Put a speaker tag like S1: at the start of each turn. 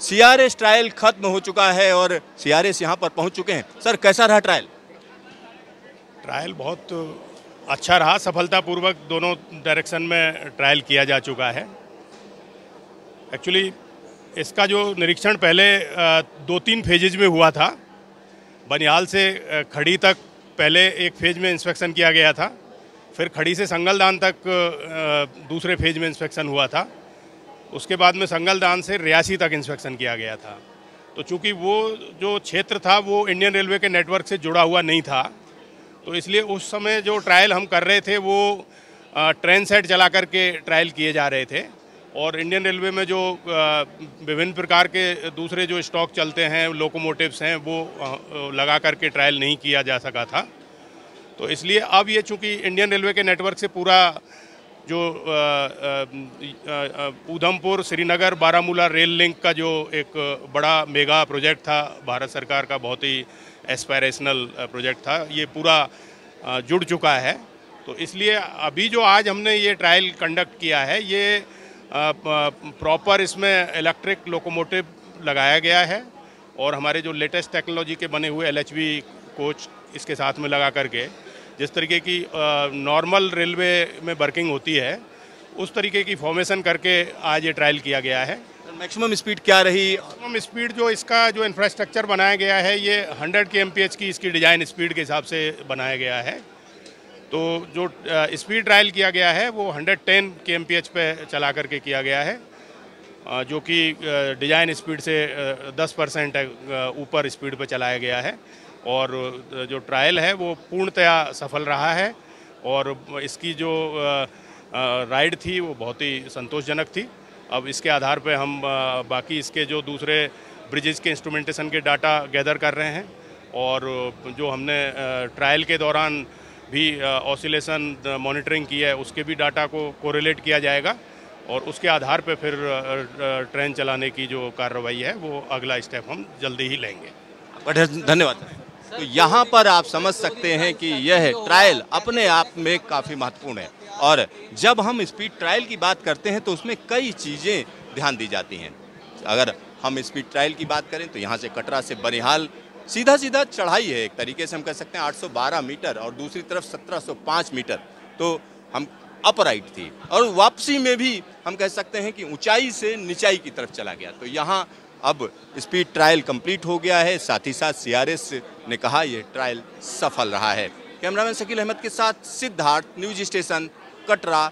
S1: CRS trial खत्म हो चुका है और सीआरएस यहाँ पर पहुँच चुके हैं। सर, कैसा रहा ट्रायल?
S2: ट्रायल बहुत अच्छा रहा, सफलतापूर्वक दोनों डायरेक्शन में ट्रायल किया जा चुका है। एक्चुअली इसका जो निरीक्षण पहले 2-3 फेजेज में हुआ था। बनिहाल से खड़ी तक पहले एक फेज में इंस्पेक्शन किया गया था, फिर खड़ी से संगलदान तक दूसरे फेज में इंस्पेक्शन हुआ था, उसके बाद में संगलदान से रियासी तक इंस्पेक्शन किया गया था। तो चूंकि वो जो क्षेत्र था वो इंडियन रेलवे के नेटवर्क से जुड़ा हुआ नहीं था, तो इसलिए उस समय जो ट्रायल हम कर रहे थे वो ट्रेन सेट चला करके ट्रायल किए जा रहे थे, और इंडियन रेलवे में जो विभिन्न प्रकार के दूसरे जो स्टॉक चलते हैं, लोकोमोटिव्स हैं, वो लगा करके ट्रायल नहीं किया जा सका था। तो इसलिए अब ये चूँकि इंडियन रेलवे के नेटवर्क से पूरा जो उधमपुर श्रीनगर बारामूला रेल लिंक का जो एक बड़ा मेगा प्रोजेक्ट था, भारत सरकार का बहुत ही एस्पायरेशनल प्रोजेक्ट था, ये पूरा जुड़ चुका है। तो इसलिए अभी जो आज हमने ये ट्रायल कंडक्ट किया है, ये प्रॉपर इसमें इलेक्ट्रिक लोकोमोटिव लगाया गया है, और हमारे जो लेटेस्ट टेक्नोलॉजी के बने हुए LHV कोच इसके साथ में लगा करके जिस तरीके की नॉर्मल रेलवे में वर्किंग होती है उस तरीके की फॉर्मेशन करके आज ये ट्रायल किया गया है।
S1: मैक्सिमम स्पीड क्या रही?
S2: मैक्सिमम स्पीड जो इसका जो इंफ्रास्ट्रक्चर बनाया गया है ये 100 kmph की इसकी डिज़ाइन स्पीड के हिसाब से बनाया गया है। तो जो स्पीड ट्रायल किया गया है वो 110 kmph पे चला करके किया गया है, जो कि डिज़ाइन स्पीड से 10% ऊपर स्पीड पे चलाया गया है। और जो ट्रायल है वो पूर्णतया सफल रहा है, और इसकी जो राइड थी वो बहुत ही संतोषजनक थी। अब इसके आधार पे हम बाकी इसके जो दूसरे ब्रिजेस के इंस्ट्रूमेंटेशन के डाटा गैदर कर रहे हैं, और जो हमने ट्रायल के दौरान भी ऑसिलेशन मॉनिटरिंग की है उसके भी डाटा को कोरिलेट किया जाएगा, और उसके आधार पे फिर ट्रेन चलाने की जो कार्रवाई है वो अगला स्टेप हम जल्दी ही लेंगे।
S1: धन्यवाद। तो यहाँ पर आप समझ सकते हैं कि यह ट्रायल अपने आप में काफ़ी महत्वपूर्ण है, और जब हम स्पीड ट्रायल की बात करते हैं तो उसमें कई चीज़ें ध्यान दी जाती हैं। अगर हम स्पीड ट्रायल की बात करें तो यहाँ से कटरा से बनिहाल सीधा सीधा चढ़ाई है, एक तरीके से हम कह सकते हैं 812 मीटर, और दूसरी तरफ 1705 मीटर तो हम अपराइट थी, और वापसी में भी हम कह सकते हैं कि ऊंचाई से निचाई की तरफ चला गया। तो यहाँ अब स्पीड ट्रायल कंप्लीट हो गया है, साथ ही साथ सीआरएस ने कहा यह ट्रायल सफल रहा है। कैमरामैन शकील अहमद के साथ सिद्धार्थ, न्यूज स्टेशन, कटरा।